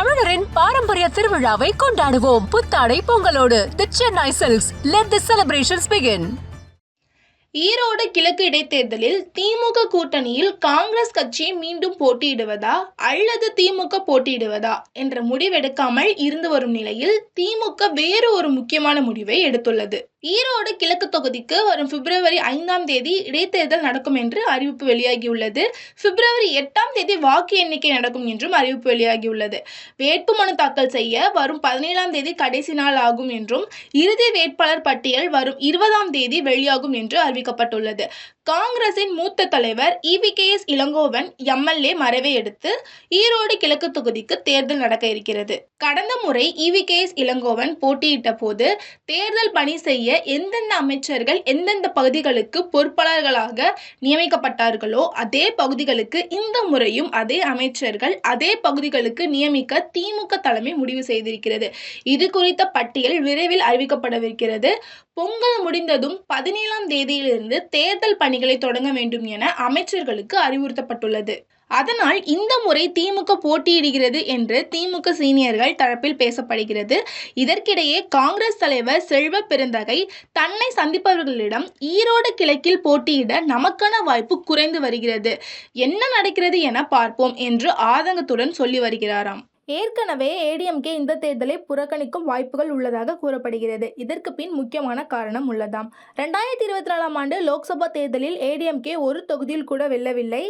தமிழரின் பாரம்பரிய திருவிழாவை கொண்டாடுவோம் புத்தாடை பொங்கலோடு. The Chennai silks. Let the celebrations begin. Erode கிழக்கு இடைத்தேர்தலில் திமுக கூட்டணியில் காங்கிரஸ் கட்சி மீண்டும் போட்டியிடுவதா அல்லது திமுக போட்டியிடுவதா என்ற முடிவெடுக்காமல் இருந்து வரும் நிலையில் திமுக வேறு ஒரு முக்கியமான முடிவை எடுத்துள்ளது. ஈரோடு கிழக்கு தொகுதிக்கு வரும் பிப்ரவரி 5ஆம் தேதி இடைத்தேர்தல் நடக்கும் என்று அறிவிப்பு வெளியாகியுள்ளது. பிப்ரவரி 8ஆம் தேதி வாக்கு எண்ணிக்கை நடக்கும் என்றும் அறிவிப்பு வெளியாகியுள்ளது. வேட்புமனு தாக்கல் செய்ய வரும் 17ஆம் தேதி கடைசி நாள் ஆகும் என்றும் இறுதி வேட்பாளர் பட்டியல் வரும் 20ஆம் தேதி வெளியாகும் என்று அறிவிக்கப்பட்டுள்ளது. காங்கிரசின் மூத்த தலைவர் EVKS இளங்கோவன் MLA மறைவை அடுத்து ஈரோடு கிழக்கு தொகுதிக்கு தேர்தல் நடக்க இருக்கிறது. கடந்த முறை EVKS இளங்கோவன் போட்டியிட்ட போது தேர்தல் பணி செய்ய எந்தெந்த அமைச்சர்கள் எந்தெந்த பகுதிகளுக்கு பொறுப்பாளர்களாக நியமிக்கப்பட்டார்களோ அதே பகுதிகளுக்கு இந்த முறையும் அதே அமைச்சர்கள் அதே பகுதிகளுக்கு நியமிக்க திமுக தலைமை முடிவு செய்திருக்கிறது. இது குறித்த பட்டியல் விரைவில் அறிவிக்கப்படவிருக்கிறது. பொங்கல் முடிந்ததும் 17ஆம் தேதியிலிருந்து தேர்தல் பணிகளை தொடங்க வேண்டும் என அமைச்சர்களுக்கு அறிவுறுத்தப்பட்டுள்ளது. அதனால் இந்த முறை திமுக போட்டியிடுகிறது என்று திமுக சீனியர்கள் தரப்பில் பேசப்படுகிறது. இதற்கிடையே காங்கிரஸ் தலைவர் செல்வ பெருந்தகை தன்னை சந்திப்பவர்களிடம் ஈரோடு கிழக்கில் போட்டியிட நமக்கான வாய்ப்பு குறைந்து வருகிறது, என்ன நடக்கிறது என பார்ப்போம் என்று ஆதங்கத்துடன் சொல்லி வருகிறாராம். ஏற்கனவே ADMK இந்த தேர்தலை புறக்கணிக்கும் வாய்ப்புகள் உள்ளதாக கூறப்படுகிறது. இதற்கு பின் முக்கியமான காரணம் உள்ளதாம். 2024ஆம் ஆண்டு லோக்சபா தேர்தலில் ADMK ஒரு தொகுதியில் கூட வெல்லவில்லை.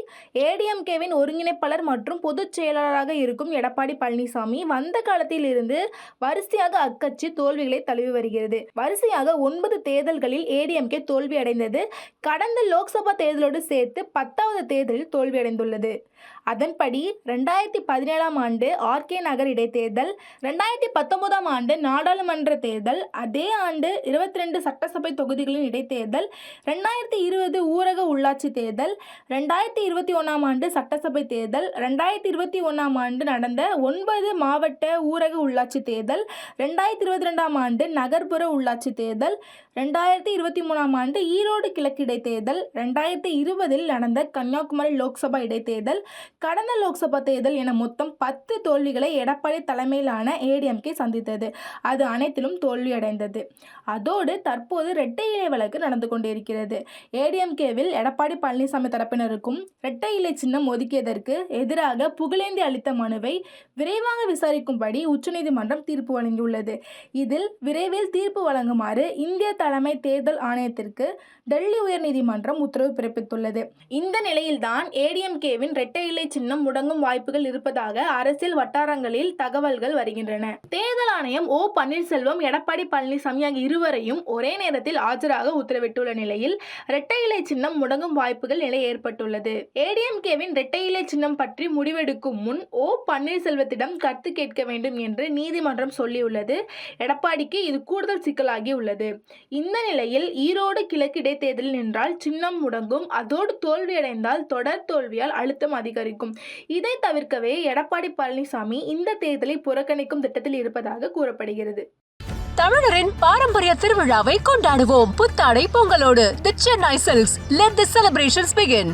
ADMKவின் ஒருங்கிணைப்பாளர் மற்றும் பொதுச் செயலாளராக இருக்கும் எடப்பாடி பழனிசாமி வந்த காலத்தில் இருந்து வரிசையாக அக்கட்சி தோல்விகளை தழுவி வருகிறது. வரிசையாக 9 தேர்தல்களில் ADMK தோல்வி அடைந்தது. கடந்த லோக்சபா தேர்தலோடு சேர்த்து 10வது தேர்தலில் தோல்வியடைந்துள்ளது. அதன்படி 2017ஆம் ஆண்டு RK நகர் இடைத்தேர்தல், 2019ஆம் ஆண்டு நாடாளுமன்ற தேர்தல், அதே ஆண்டு 22 சட்டசபை தொகுதிகளின் இடைத்தேர்தல், 2020 ஊரக உள்ளாட்சி தேர்தல், 2021ஆம் ஆண்டு சட்டசபை தேர்தல், 2021ஆம் ஆண்டு நடந்த 9 மாவட்ட ஊரக உள்ளாட்சி தேர்தல், 2022ஆம் ஆண்டு நகர்ப்புற உள்ளாட்சி தேர்தல், 2023ஆம் ஆண்டு ஈரோடு கிழக்கு இடைத்தேர்தல், 2020இல் நடந்த கன்னியாகுமரி லோக்சபா இடைத்தேர்தல், கடந்த லோக்சபா தேர்தல் என மொத்தம் 10 தோல்விகளை எடப்பாடி தலைமையிலான ADMK சந்தித்தது. அது அனைத்திலும் தோல்வியடைந்தது. அதோடு தற்போது இரட்டை இலை வழக்கு நடந்து கொண்டிருக்கிறது. ADMKவில் எடப்பாடி பழனிசாமி தரப்பினருக்கும் இரட்டை இலை சின்னம் ஒதுக்கியதற்கு எதிராக புகழேந்தி அளித்த மனுவை விரைவாக விசாரிக்கும்படி உச்சநீதிமன்றம் தீர்ப்பு வழங்கியுள்ளது. இதில் விரைவில் தீர்ப்பு வழங்குமாறு இந்திய தலைமை தேர்தல் ஆணையத்திற்கு டெல்லி உயர்நீதிமன்றம் உத்தரவு பிறப்பித்துள்ளது. இந்த நிலையில்தான் ADMKவின் இரட்டை இலை சின்னம் முடங்கும் வாய்ப்புகள் இருப்பதாக அரசியல் வட்டாரங்களில் தகவல்கள் வருகின்றன. தேர்தல் ஆணையம் O. பன்னீர்செல்வம், எடப்பாடி பழனிசாமி ஆகிய இருவரையும் ஒரே நேரத்தில் ஆஜராக உத்தரவிட்டுள்ள நிலையில் இரட்டை இலை சின்னம் முடங்கும் வாய்ப்புகள் நிலை ஏற்பட்டுள்ளது. ADMKவின் இரட்டை இலை சின்னம் பற்றி முடிவெடுக்கும் முன் O. பன்னீர்செல்வத்திடம் கருத்து கேட்க வேண்டும் என்று நீதிமன்றம் சொல்லியுள்ளது. எடப்பாடிக்கு இது கூடுதல் சிக்கலாகி உள்ளது. இந்த நிலையில் ஈரோடு கிழக்கு இடைத்தேர்தலில் நின்றால் சின்னம் முடங்கும், அதோடு தோல்வியடைந்தால் தொடர் தோல்வியால் அழுத்தம் அதிகரிக்கும். இதை தவிர்க்கவே எடப்பாடி பழனிசாமி இந்த தேர்தலை புறக்கணிக்கும் திட்டத்தில் இருப்பதாக கூறப்படுகிறது. தமிழரின் பாரம்பரிய திருவிழாவை கொண்டாடுவோம் புத்தாடை பொங்கலோடு. The Chennai silks. Let the celebrations begin.